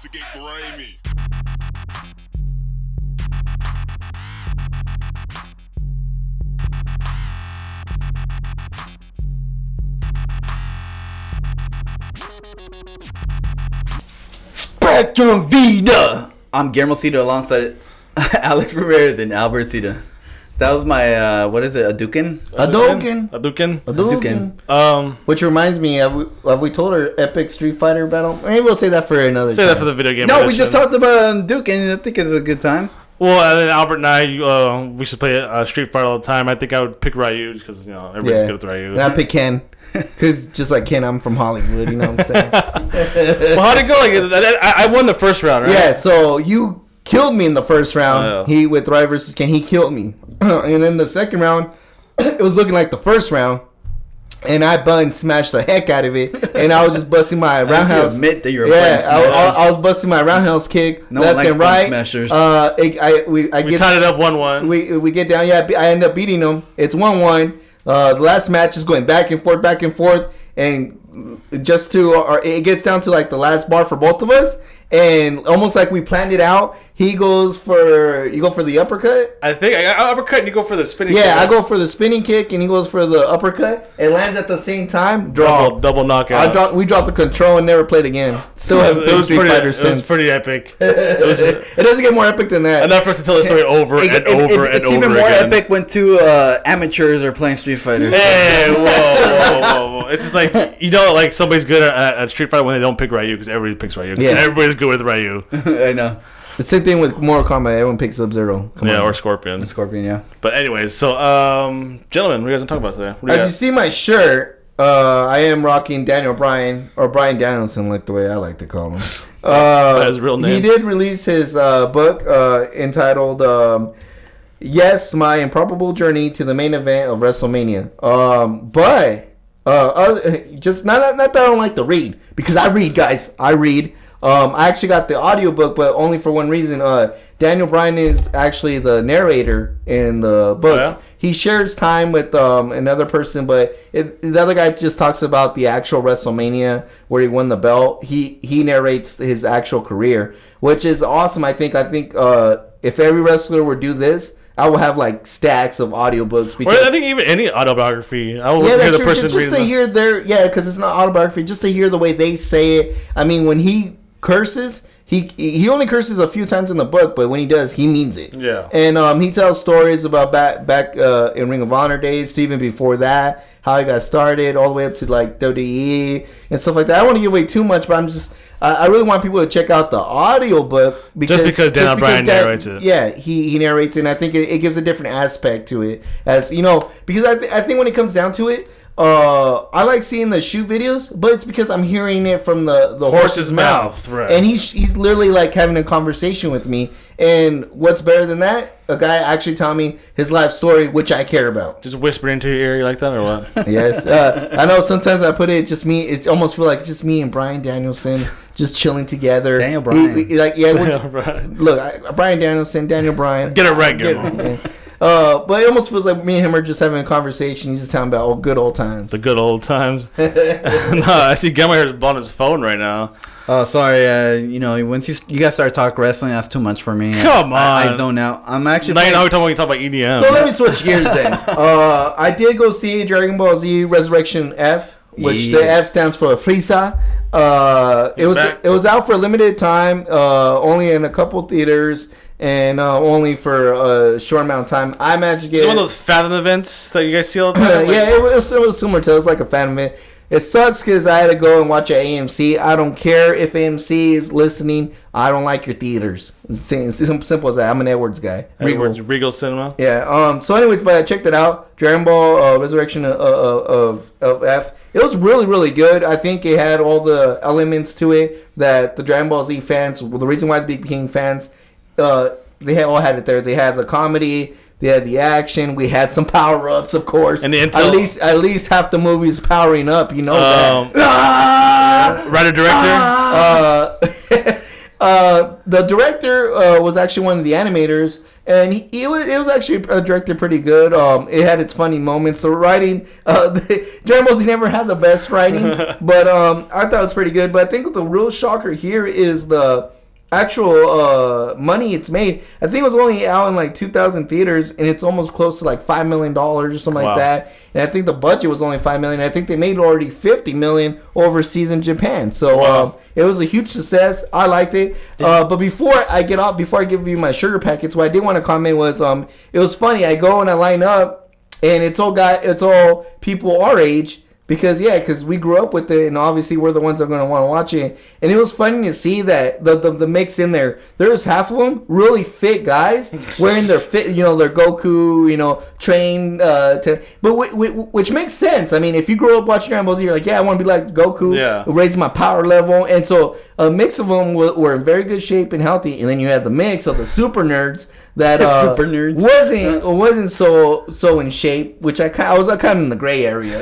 to get grimy. SpectrumVida. I'm Guillermo Cita alongside Alex Ramirez and Albert Cita. That was my what is it? A Dukin? Which reminds me, have we told our epic Street Fighter battle? Maybe we'll say that for another time. Say that for the video game. No, we just talked about Dukin. I think it's a good time. Well, and then Albert and I, we should play Street Fighter all the time. I think I would pick Ryu because everybody's good with Ryu. And I pick Ken. Because just like Ken, I'm from Hollywood, you know what I'm saying? Well, how'd it go? I won the first round, right? Yeah, so you killed me in the first round. He with Ryu versus Ken, he killed me. And then the second round, it was looking like the first round. And I button smashed the heck out of it. And I was just busting my roundhouse. Admit that you're a I was busting my roundhouse kick left and right. Smashers. We tied it up 1-1. We get down. Yeah, I end up beating them. It's 1-1. The last match is going back and forth, and just it gets down to like the last bar for both of us, and almost like we planned it out. You go for the uppercut. I think I uppercut and you go for the spinning kick. Yeah, I go for the spinning kick and he goes for the uppercut. It lands at the same time. Double knockout. We dropped the control and never played again. Still haven't played Street Fighter since. It was pretty epic. It doesn't get more epic than that. Enough for us to tell the story over and over and over again. It's even more epic when two amateurs are playing Street Fighter. Hey, whoa. It's just like, like somebody's good at Street Fighter when they don't pick Ryu because everybody picks Ryu. Yeah. Everybody's good with Ryu. I know. The same thing with Mortal Kombat. Everyone picks Sub-Zero. Or Scorpion. Scorpion, yeah. But anyways, so, gentlemen, what are you guys going to talk about today? As you see my shirt, I am rocking Daniel Bryan, or Bryan Danielson, like the way I like to call him. That's his real name. He did release his book entitled, Yes, My Improbable Journey to the Main Event of WrestleMania. Just not that I don't like to read, because I read, guys. I read. I actually got the audiobook, but only for one reason. Daniel Bryan is actually the narrator in the book. Oh, yeah? He shares time with another person, but the other guy just talks about the actual WrestleMania where he won the belt. He narrates his actual career, which is awesome. I think if every wrestler would do this, I will have like stacks of audiobooks. Because I think even any autobiography, I will hear the person just to hear because it's not autobiography. Just to hear the way they say it. I mean, when he curses, he only curses a few times in the book, but when he does, he means it. Yeah. And he tells stories about back in Ring of Honor days, to even before that, how he got started, all the way up to like WWE and stuff like that. I don't want to give away too much, but I really want people to check out the audiobook because Daniel Bryan narrates it. Yeah, he narrates it, and I think it gives a different aspect to it. As you know, because I think when it comes down to it, I like seeing the shoot videos, but it's because I'm hearing it from the horse's mouth. Right. And he's literally like having a conversation with me. And what's better than that? A guy actually telling me his life story, which I care about. Just whispering into your ear, you like that or what? Yes. I know sometimes I put it just me. It almost feel like it's just me and Bryan Danielson just chilling together. Daniel Bryan. Look, Bryan Danielson, Daniel Bryan. Get it right, Guillermo. But it almost feels like me and him are just having a conversation. He's just talking about good old times. The good old times. No, I see Guillermo here is on his phone right now. Oh, sorry. Once you guys start talking wrestling, that's too much for me. Come on. I zone out. I'm actually. Now you know we're talking about EDM. So let me switch gears then. I did go see Dragon Ball Z Resurrection F, which the F stands for Frieza. It was out for a limited time, only in a couple theaters. And only for a short amount of time. I imagine it's one of those fan events that you guys see all the time. Yeah, it was similar to it. It was like a fan event. It sucks because I had to go and watch at AMC. I don't care if AMC is listening. I don't like your theaters. It's simple as that. I'm an Edwards guy. Regal Cinema. Yeah. So anyways, but I checked it out. Dragon Ball Resurrection of F. It was really, really good. I think it had all the elements to it that the Dragon Ball Z fans, the reason why they became fans, they all had it there. They had the comedy, they had the action. We had some power ups, of course. And the intel. At least half the movie's powering up. You know that. Writer director. The director was actually one of the animators, And it was actually directed pretty good. It had its funny moments. The writing, Dragon Ball Z never had the best writing, but I thought it was pretty good. But I think the real shocker here is the actual money it's made. I think it was only out in like 2,000 theaters, and it's almost close to like $5 million or something like that. And I think the budget was only $5 million. I think they made already $50 million overseas in Japan. So it was a huge success. I liked it. But before I give you my sugar packets, what I did want to comment was it was funny. I go and I line up, and it's all people our age. Because we grew up with it, and obviously we're the ones that are going to want to watch it. And it was funny to see that the mix in there. There was half of them really fit guys wearing their fit, their Goku, trained. But which makes sense. I mean, if you grow up watching Dragon Ball Z, you're like, yeah, I want to be like Goku, raise my power level. And so a mix of them were in very good shape and healthy. And then you had the mix of the super nerds that super nerds wasn't so in shape, which I was kind of in the gray area,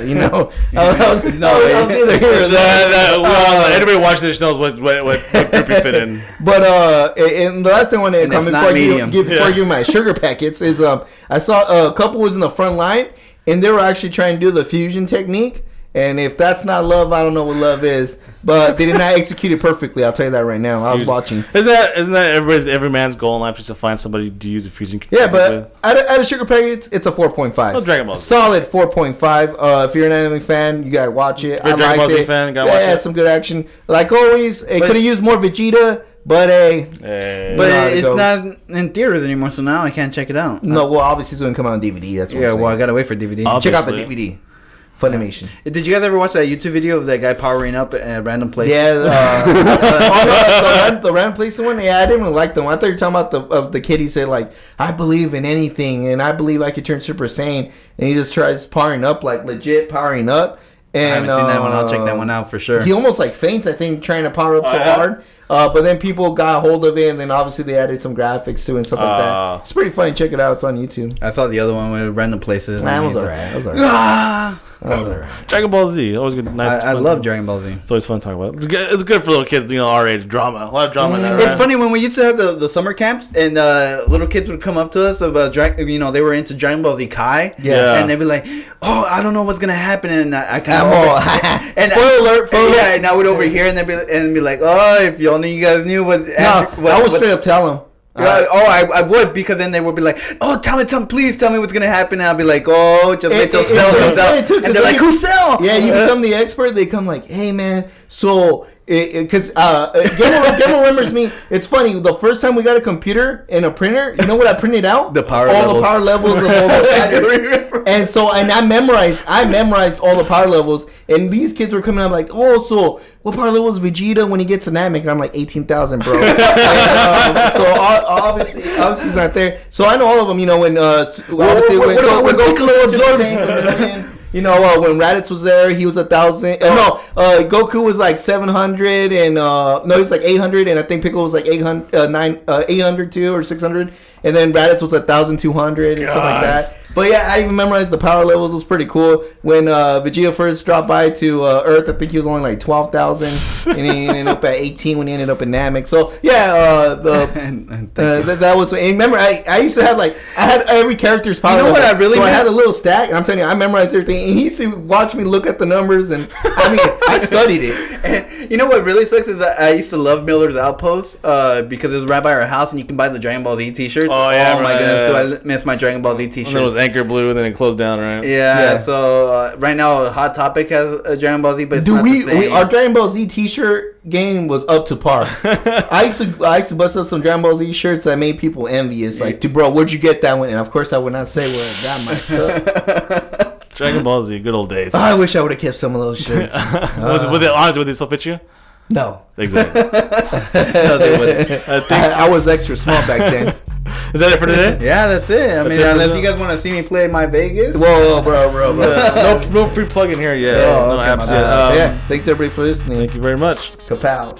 I was neither here or there. Anybody watching this knows what group you fit in. But and the last thing I want to comment before I give my sugar packets is I saw a couple was in the front line, and they were actually trying to do the fusion technique. And if that's not love, I don't know what love is. But they did not execute it perfectly. I'll tell you that right now. I was watching. Isn't that every man's goal in life, just to find somebody to use a fusion? Yeah, but at a sugar packet, it's a 4.5. Oh, Dragon Ball. Solid 4.5. If you're an anime fan, you gotta watch it. If you're a Dragon Ball Z fan, gotta watch it. Some good action. Like always, it could have used more Vegeta. But it's not in theaters anymore, so now I can't check it out. No, well, obviously it's gonna come out on DVD. That's what I'm saying. Well, I gotta wait for DVD. Check out the DVD. Funimation. Did you guys ever watch that YouTube video of that guy powering up at random places? Yeah, the random places one. Yeah, I didn't really like them. I thought you were talking about the kid. He said like, "I believe in anything, and I believe I could turn Super Saiyan." And he just tries powering up, like legit powering up. And I haven't seen that one. I'll check that one out for sure. He almost like faints, I think, trying to power up so hard. But then people got a hold of it, and then obviously they added some graphics to it and stuff like that. It's pretty funny. Check it out. It's on YouTube. I saw the other one with random places. That was alright. Dragon Ball Z, always good. Nice. I love Dragon Ball Z. It's always fun to talk about. It's good for little kids, our age. Drama, a lot of drama in that. Right? It's funny when we used to have the summer camps, and little kids would come up to us about they were into Dragon Ball Z Kai. Yeah. And they'd be like, "Oh, I don't know what's gonna happen," and I kind of and spoiler alert. Yeah, and I would overhear and they'd be like, "Oh, if you guys knew what." I would straight up tell them. I would, because then they would be like, "Oh, tell me, please tell me what's gonna happen." And I'll be like, "Oh, just wait till Cell comes out." And they're like, "Who's Cell?" Yeah, you become the expert. They come like, "Hey, man, so." Because Gamma remembers me. It's funny. The first time we got a computer and a printer, you know what I printed out? The power levels of all the and so I memorized all the power levels. And these kids were coming out like, "Oh, so what power level is Vegeta when he gets an Namek?" And I'm like, 18,000, bro. So obviously he's not there. So I know all of them. When when Piccolo absorbs. When Raditz was there, he was 1,000. Goku was like 700, and he was like 800, and I think Piccolo was like 800 too, or 600, and then Raditz was 1,200 and stuff like that. But yeah, I even memorized the power levels. It was pretty cool. When Vegeta first dropped by to Earth, I think he was only like 12,000, and he ended up at 18 when he ended up in Namek. So yeah, that was. And remember, I used to have I had every character's power. You know what I really? So I had a little stack, and I'm telling you, I memorized everything. And he used to watch me look at the numbers, and I studied it. And you know what really sucks is that I used to love Miller's Outpost because it was right by our house, and you can buy the Dragon Ball Z T-shirts. Oh yeah, my goodness, do I miss my Dragon Ball Z T-shirts? And it was Anchor Blue, and then it closed down, right? Yeah. So right now, Hot Topic has a Dragon Ball Z, but it's not the same. Our Dragon Ball Z T-shirt game was up to par. I used to bust up some Dragon Ball Z shirts that made people envious. Like, bro, where'd you get that one? And of course, I would not say where I got my stuff. Dragon Ball Z, good old days. I wish I would have kept some of those shirts. Would they still fit you? No. Exactly. No, I was extra small back then. Is that it for today? Yeah, that's it. I mean, unless you guys want to see me play my Vegas. Whoa, bro. No free plug in here yet. No apps yet. Thanks everybody for listening. Thank you very much. Kapow.